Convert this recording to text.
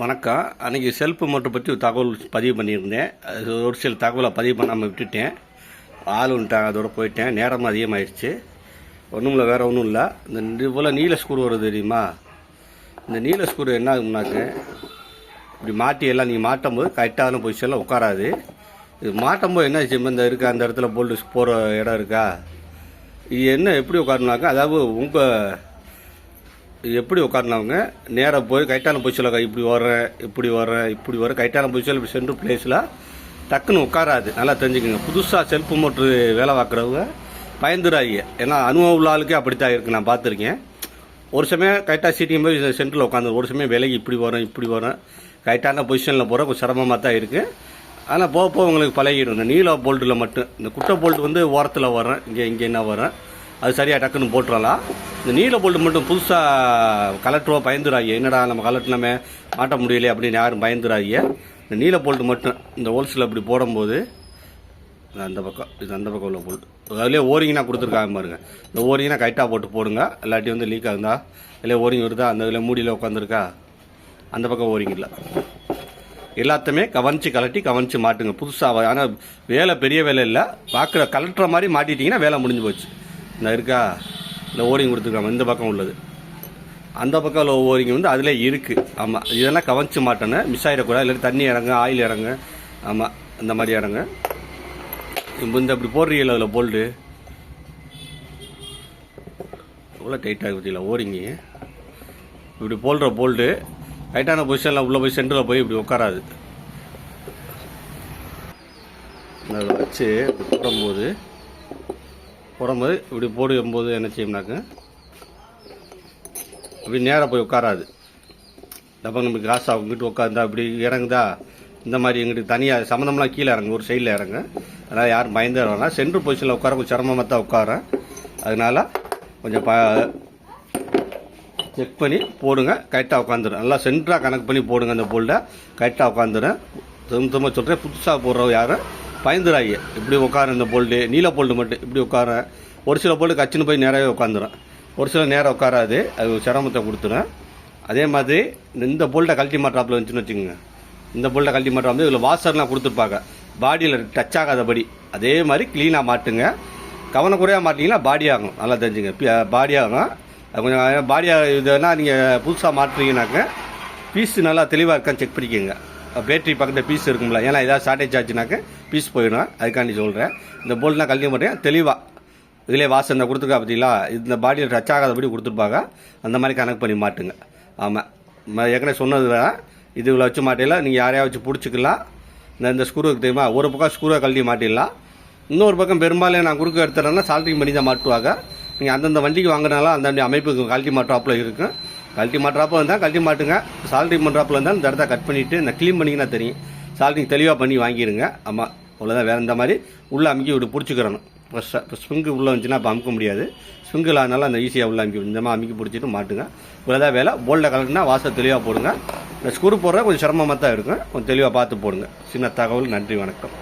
வணக்கம். அன்றைக்கி self motor பற்றி ஒரு தகவல் பதிவு பண்ணியிருந்தேன். அது ஒரு சில தகவலை பதிவு பண்ணாமல் விட்டுட்டேன். ஆள் வந்துட்டாங்க, அதோடு போயிட்டேன். நேரமும் அதிகமாகிடுச்சு. ஒன்றும் இல்லை, வேறு ஒன்றும் இல்லை. இந்த போல் நீல ஸ்க்ரூ வருது தெரியுமா? இந்த நீல ஸ்க்ரூ என்ன ஆகும்னாக்க, இப்படி மாட்டி எல்லாம் நீங்கள் மாட்டும் போது கரெக்டான பொசிஷனில் உட்காராது. இது மாட்டும் போது என்ன செய்யும், இந்த இருக்கா அந்த இடத்துல போல்டு போகிற இடம் இருக்கா, இது என்ன எப்படி உட்காரணுனாக்கா, அதாவது உங்கள் எப்படி உட்காருனவங்க நேராக போய் கைட்டான பொசிஷனில் இப்படி வரேன் கைட்டான பொசிஷனில் இப்படி சென்ட்ரு பிளேஸில் டக்குன்னு உட்காராது. நல்லா தெரிஞ்சுக்கோங்க. புதுசாக செல்ஃப் மோட்ரு வேலை பார்க்குறவங்க பயந்துடாங்க. ஏன்னா அனுபவம் உள்ள ஆளுக்கே அப்படித்தான் இருக்குது, நான் பார்த்துருக்கேன். ஒரு சமயம் கைட்டாக சீட்டிங் போய் சென்டரில் உட்காந்து, ஒரு சமயம் விலகி இப்படி வரேன் கைட்டான பொசிஷனில் போகிற கொஞ்சம் சிரமமாக தான் இருக்குது. ஆனால் போக போக உங்களுக்கு பழகிடும். இந்த நீல போல்ட்டில் மட்டும், இந்த குட்டை போல்ட்டு வந்து ஓரத்தில் வரேன், இங்கே என்ன வரேன், அது சரியாக டக்குன்னு போட்டுடலாம். இந்த நீல போல்ட்டு மட்டும் புதுசாக கலெக்டராக பயந்துடாங்க. என்னடா நம்ம கலெக்டர் நம்ம மாட்ட முடியலையே அப்படின்னு யாரும் பயந்துடாங்க. இந்த நீல போல்ட்டு மட்டும் இந்த ஹோல்ஸில் இப்படி போடும்போது அந்த பக்கம், இது அந்த பக்கம் உள்ள போல்ட்டு, அதுலேயே ஓரிங்னா கொடுத்துருக்காங்க பாருங்க. இந்த ஓரிங்னா கைட்டாக போட்டு போடுங்க. இல்லாட்டி வந்து லீக் ஆகுதா, இல்லையே ஓரிங் வருதா, அந்த இதில் மூடியில் உட்காந்துருக்கா, அந்த பக்கம் ஓரிங் இல்லை. எல்லாத்தையுமே கவனிச்சு மாட்டுங்க புதுசாக. ஆனால் வேலை பெரிய வேலை இல்லை, பார்க்குற கலெக்டர் மாதிரி மாட்டிட்டிங்கன்னா வேலை முடிஞ்சு போச்சு. இந்த இருக்கா, இந்த ஓரிங் கொடுத்துருக்காங்க. இந்த பக்கம் உள்ளது, அந்த பக்கம் உள்ள ஓரிங் வந்து அதில் இருக்குது. ஆமாம், இதெல்லாம் கவனிச்சு மாட்டேன்னு மிஸ் ஆகிடக்கூடாது. இல்லை தண்ணி இறங்க, ஆயில் இறங்க, ஆமாம் இந்த மாதிரி இறங்க. இப்போ இந்த இப்படி போடுறீங்கள அதில் போல்டு எவ்வளோ டைட்டாக பற்றியில ஓரிங்க. இப்படி போடுற போல்டு டைட்டான பொசிஷனில் உள்ளே போய் சென்டரில் போய் இப்படி உட்காராது. அதை வச்சு இப்படி போடும்போது இப்படி போடும்போது என்ன செய்யும்னாக்க, அப்படி நேராக போய் உட்காராது. அப்போ நமக்கு காசு அவங்ககிட்ட உட்காந்தா இப்படி இறங்குதா, இந்த மாதிரி எங்கிட்ட தனியாக சம்மந்தம்லாம் கீழே இறங்கு, ஒரு சைடில் இறங்கு. அதனால் யாரும் பயந்து வரலாம். சென்ட்ரு பொசிஷனில் உட்கார கொஞ்சம் சிரமமாக தான் உட்காரேன். அதனால் கொஞ்சம் செக் பண்ணி போடுங்க, கரெக்டாக உட்காந்துடும். நல்லா சென்டராக கணக்கு பண்ணி போடுங்க. அந்த போல்டை கரெக்டாக உட்காந்துடும். திரும்ப சொல்கிறேன், புதுசாக போடுறவங்க யாரும் பயந்துடாங்க. இப்படி உட்கார, இந்த போல்டு நீல போல்டு மட்டும் இப்படி உட்கார. ஒரு சில போல்டு கச்சின்னு போய் நேராகவே உட்காந்துடும், ஒரு சில நேரம் உட்காராது, அது சிரமத்தை கொடுத்துடும். அதே மாதிரி இந்த போல்ட்டை கழட்டி மாட்டாப்பில் இருந்துச்சுன்னு வச்சுக்கோங்க. இந்த போல்ட்டை கழட்டி மாட்டாமல் இதில் வாசர்லாம் கொடுத்துருப்பாங்க, பாடியில் டச் ஆகாதபடி. அதே மாதிரி க்ளீனாக மாட்டுங்க. கவனக்குறையாக மாட்டிங்கன்னா பாடி ஆகும். நல்லா தெரிஞ்சுங்க, பாடி ஆகும். அது கொஞ்சம் பாடியாக இதெல்லாம் நீங்கள் புதுசாக மாட்டுறீங்கனாக்க பீஸு நல்லா தெளிவாக இருக்கான்னு செக் பண்ணிக்கோங்க. பேட்டரி பக்கத்தில் பீஸ் இருக்கும்ல, ஏன்னா ஏதாவது ஷார்ட்டேஜ் ஆச்சுனாக்க பீஸ் போயிடும். அதுக்காண்டி சொல்கிறேன். இந்த போல்ட்லாம் கழட்டி மாட்டேன் தெளிவாக. இதிலே வாசனை கொடுத்துருக்கா பார்த்தீங்களா, இந்த பாடியில் டச் ஆகாதபடி கொடுத்துருப்பாங்க. அந்த மாதிரி கணக்கு பண்ணி மாட்டுங்க. ஆமாம், ஏற்கனவே சொன்னது வேறு. இது இவ்வளோ வச்சு மாட்டிடலாம். நீங்கள் யாரையா வச்சு பிடிச்சிக்கலாம். இந்த ஸ்க்ரூவுக்கு தெரியுமா, ஒரு பக்கம் ஸ்க்ரூவை கழட்டி மாட்டிடலாம். இன்னொரு பக்கம் பெரும்பாலும் நான் குறுக்க எடுத்துறேன்னா சால்ட்ரிங் பண்ணி தான் மாட்டுவாங்க. நீங்கள் அந்தந்த வண்டிக்கு வாங்கினாலும் அந்தந்த அமைப்புக்கு கழட்டி மாட்டுறாப்பில் இருக்கும். கழட்டி மாட்டுறாப்பில் இருந்தால் கழட்டி மாட்டுங்க. சால்ட்ரிங் பண்ணுறாப்பில் இருந்தால் இந்த இடத்த கட் பண்ணிவிட்டு இந்த க்ளீன் பண்ணிங்கன்னா தெரியும். சால்ட்ரிங் தெளிவாக பண்ணி வாங்கிடுங்க. ஆமாம், அவ்வளோதான். வேறு இந்த மாதிரி உள்ளே அமுக்கி விட்டு பிடிச்சிக்கிறணும். இப்போ ஸ்ப்ரிங்கு உள்ளே வந்துச்சுன்னா இப்போ அமுக்க முடியாது. ஸ்ப்ரிங்கில் அதனால அந்த ஈஸியாக உள்ள அமுக்கி இந்த மாதிரி அமுக்கி பிடிச்சிட்டு மாட்டுங்க. இவ்வளோதான் வேலை. போல்டை கலக்குனா வாசல் தெளிவாக போடுங்க. இந்த ஸ்க்ரூ போடுற கொஞ்சம் சிரமமாக தான் இருக்கும். கொஞ்சம் தெளிவாக பார்த்து போடுங்க. சின்ன தகவல். நன்றி, வணக்கம்.